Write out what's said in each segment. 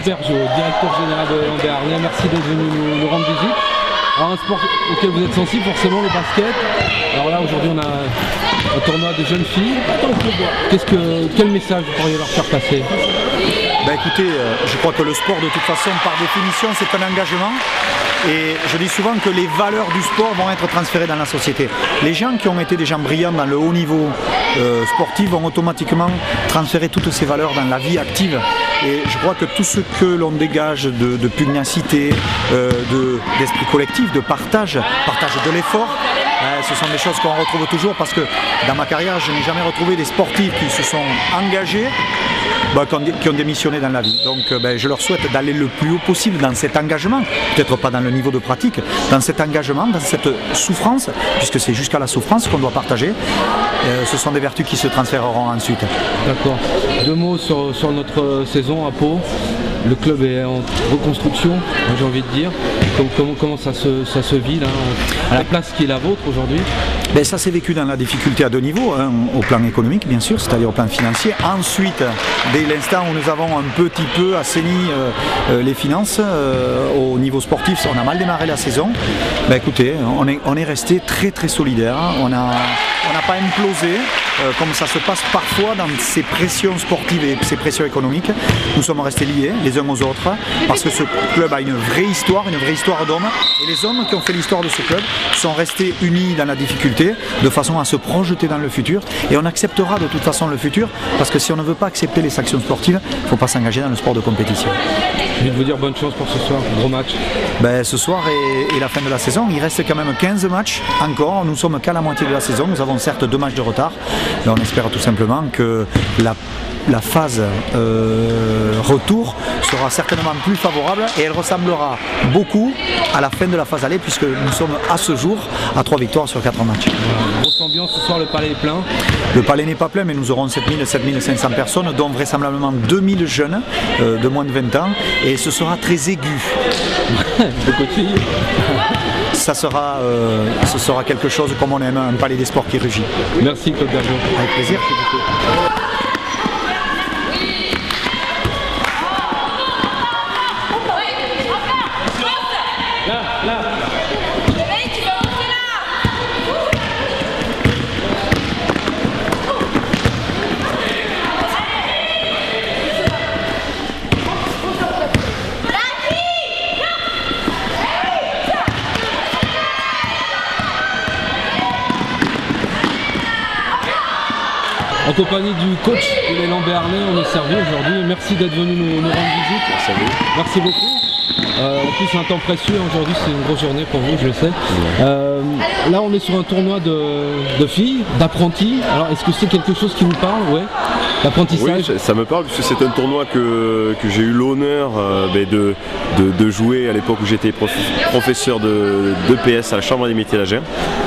Bergeau, directeur général de l'élan béarnais, merci d'être venu nous rendre visite. Alors un sport auquel vous êtes sensible, forcément le basket. Alors là aujourd'hui on a un tournoi de jeunes filles. Quel message vous pourriez leur faire passer? Écoutez, je crois que le sport de toute façon par définition c'est un engagement. Et je dis souvent que les valeurs du sport vont être transférées dans la société. Les gens qui ont été des gens brillants dans le haut niveau sportif vont automatiquement transférer toutes ces valeurs dans la vie active. Et je crois que tout ce que l'on dégage de pugnacité, d'esprit collectif, de partage de l'effort, ce sont des choses qu'on retrouve toujours parce que dans ma carrière, je n'ai jamais retrouvé des sportifs qui se sont engagés, qui ont démissionné dans la vie. Donc je leur souhaite d'aller le plus haut possible dans cet engagement, peut-être pas dans le niveau de pratique, dans cet engagement, dans cette souffrance, puisque c'est jusqu'à la souffrance qu'on doit partager. Ce sont des vertus qui se transféreront ensuite. D'accord. 2 mots sur notre saison à Pau. Le club est en reconstruction, j'ai envie de dire. Comment ça se vit là, à la place qui est la vôtre aujourd'hui? Ça s'est vécu dans la difficulté à 2 niveaux, au plan économique bien sûr, c'est-à-dire au plan financier. Ensuite, dès l'instant où nous avons un petit peu assaini les finances, au niveau sportif, on a mal démarré la saison. Écoutez, on est resté très très solidaire, on n'a pas implosé, comme ça se passe parfois dans ces pressions sportives et ces pressions économiques. Nous sommes restés liés les uns aux autres, parce que ce club a une vraie histoire d'hommes, et les hommes qui ont fait l'histoire de ce club sont restés unis dans la difficulté, de façon à se projeter dans le futur, et on acceptera de toute façon le futur, parce que si on ne veut pas accepter les sanctions sportives, il ne faut pas s'engager dans le sport de compétition. Je vais vous dire bonne chance pour ce soir, gros match. Ce soir et la fin de la saison, il reste quand même 15 matchs encore, nous sommes qu'à la moitié de la saison, nous avons certes 2 matchs de retard, mais on espère tout simplement que la phase retour sera certainement plus favorable et elle ressemblera beaucoup à la fin de la phase aller, puisque nous sommes à ce jour à 3 victoires sur 4 matchs. Grosse ambiance ce soir, le palais est plein. Le palais n'est pas plein, mais nous aurons 7500 personnes, dont vraisemblablement 2000 jeunes de moins de 20 ans, et ce sera très aigu. Beaucoup de filles. Ce sera quelque chose comme on aime, un palais des sports qui rugit. Merci Claude Bergeau. Avec plaisir. En compagnie du coach de l'élan béarnais, on est servi aujourd'hui. Merci d'être venu nous rendre visite. Merci à vous. Merci beaucoup. En plus c'est un temps précieux, aujourd'hui c'est une grosse journée pour vous, je le sais. Là on est sur un tournoi de filles, d'apprentis. Alors est-ce que c'est quelque chose qui vous parle? Ouais. L'apprentissage? Oui, ça me parle puisque c'est un tournoi que j'ai eu l'honneur de jouer à l'époque où j'étais professeur de PS à la Chambre des métiers d'Agen.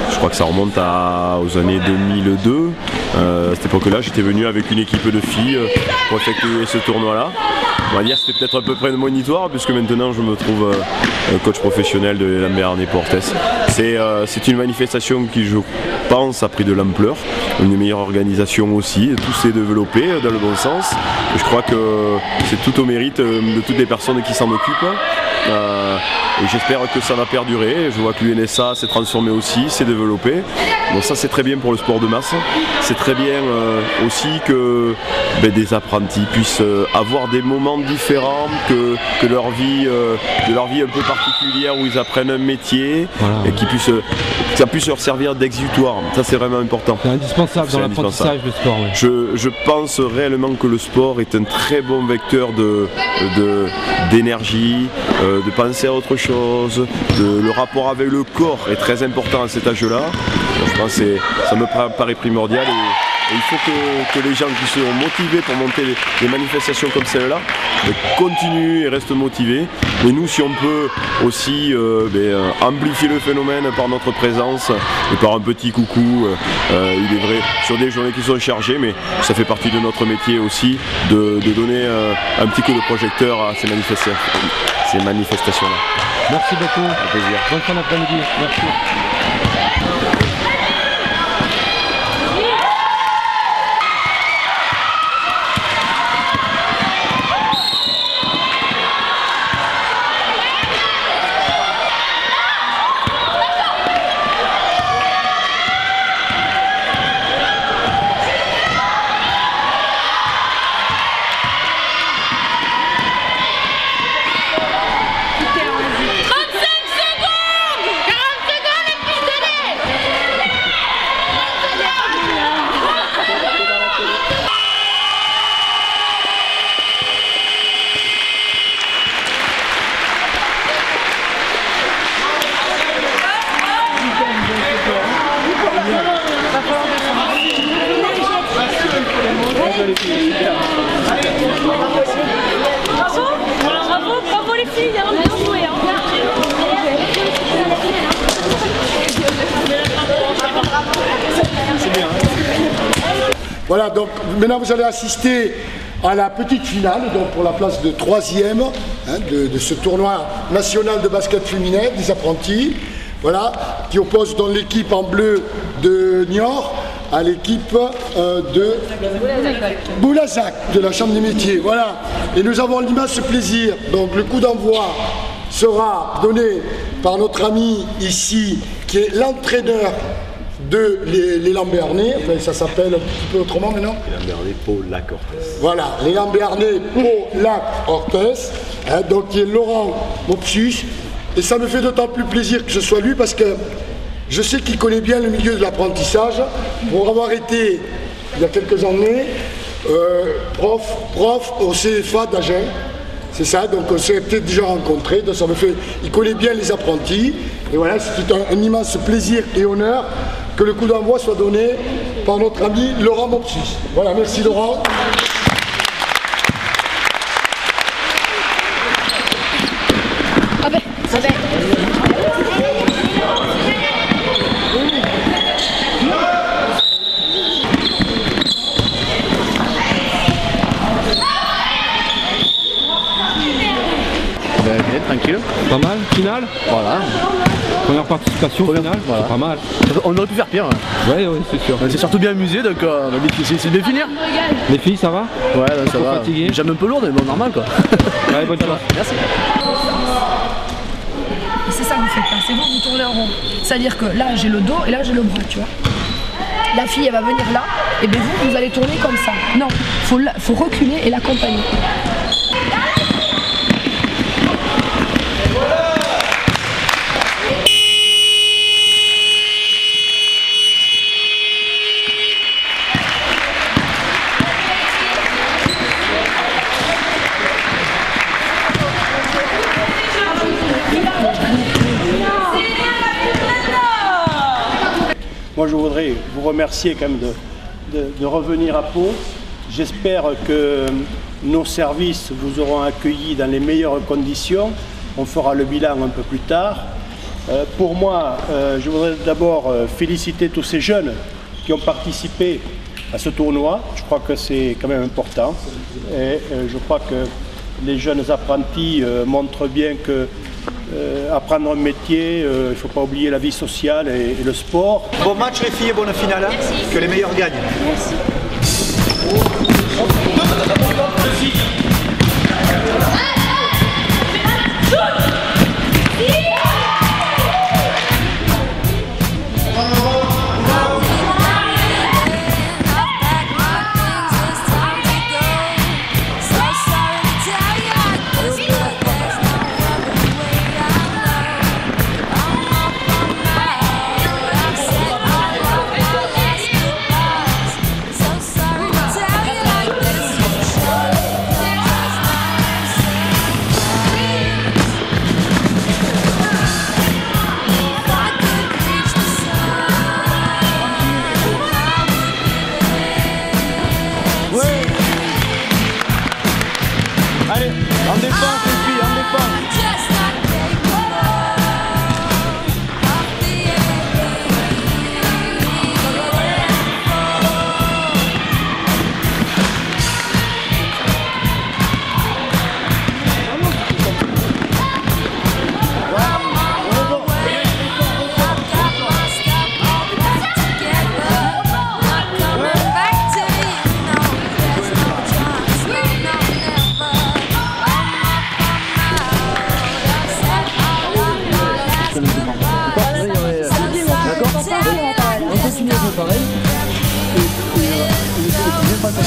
Je crois que ça remonte aux années 2002. À cette époque-là, j'étais venu avec une équipe de filles pour effectuer ce tournoi-là. On va dire que c'était peut-être à peu près de mon histoire, puisque maintenant je me trouve coach professionnel de l'élan béarnais Portes. C'est une manifestation qui, je pense, a pris de l'ampleur, une meilleure organisation aussi, tout s'est développé dans le bon sens. Et je crois que c'est tout au mérite de toutes les personnes qui s'en occupent. Et j'espère que ça va perdurer. Je vois que l'UNSA s'est transformé aussi, s'est développé. Donc ça c'est très bien pour le sport de masse. C'est très bien aussi que des apprentis puissent avoir des moments différents que leur vie un peu particulière où ils apprennent un métier, voilà, et que ça puisse leur servir d'exutoire. Ça c'est vraiment important. C'est indispensable dans l'apprentissage du sport. Oui. Je pense réellement que le sport est un très bon vecteur d'énergie, de penser à autre chose, le rapport avec le corps est très important à cet âge-là. Je pense que ça me paraît primordial et il faut que les gens qui sont motivés pour monter les manifestations comme celle-là continuent et restent motivés. Et nous, si on peut aussi amplifier le phénomène par notre présence et par un petit coucou, il est vrai, sur des journées qui sont chargées, mais ça fait partie de notre métier aussi de donner un petit coup de projecteur à ces manifestations-là. Merci beaucoup. Avec plaisir. Bonne fin d'après-midi. Merci. Bravo les filles, hein, bien joué. Voilà, donc maintenant vous allez assister à la petite finale, donc pour la place de 3e de ce tournoi national de basket féminin des apprentis, voilà, qui oppose donc l'équipe en bleu de Niort à l'équipe de Boulazac, de la Chambre des métiers. Voilà, et nous avons l'immense plaisir, donc le coup d'envoi sera donné par notre ami ici, qui est l'entraîneur de l'élan béarnais, enfin ça s'appelle un petit peu autrement maintenant. L'élan béarnais Pau-Lac-Orthez. Voilà, l'élan béarnais Pau-Lac-Orthez, donc qui est Laurent Mopsus. Et ça me fait d'autant plus plaisir que ce soit lui parce que je sais qu'il connaît bien le milieu de l'apprentissage pour avoir été, il y a quelques années, prof au CFA d'Agen. C'est ça, donc on s'est peut-être déjà rencontrés, donc ça me fait, il connaît bien les apprentis. Et voilà, c'est un immense plaisir et honneur que le coup d'envoi soit donné par notre ami Laurent Mopsus. Voilà, merci Laurent. Tranquille. Pas mal, finale. Voilà. Première participation finale, voilà. c'est pas mal. On aurait pu faire pire. Ouais, c'est sûr. On s'est surtout bien amusé, donc c'est de finir. Les filles, ça va? Ouais, ça va. Fatigué. J'aime un peu lourde, mais bon, normal quoi. Ouais, bonne chance. Merci. C'est ça que vous faites pas, c'est vous tournez en rond. C'est-à-dire que là j'ai le dos et là j'ai le bras, tu vois. La fille elle va venir là, et bien vous allez tourner comme ça. Non, faut reculer et l'accompagner. Moi, je voudrais vous remercier quand même de revenir à Pau. J'espère que nos services vous auront accueillis dans les meilleures conditions. On fera le bilan un peu plus tard. Pour moi, je voudrais d'abord féliciter tous ces jeunes qui ont participé à ce tournoi. Je crois que c'est quand même important. Et je crois que les jeunes apprentis montrent bien que apprendre un métier, il ne faut pas oublier la vie sociale et le sport. Bon match les filles et bonne finale. Merci. Que les meilleurs gagnent. Merci. Allez, en défense les filles, en défense. On continue à faire pareil. Et bien pas ça,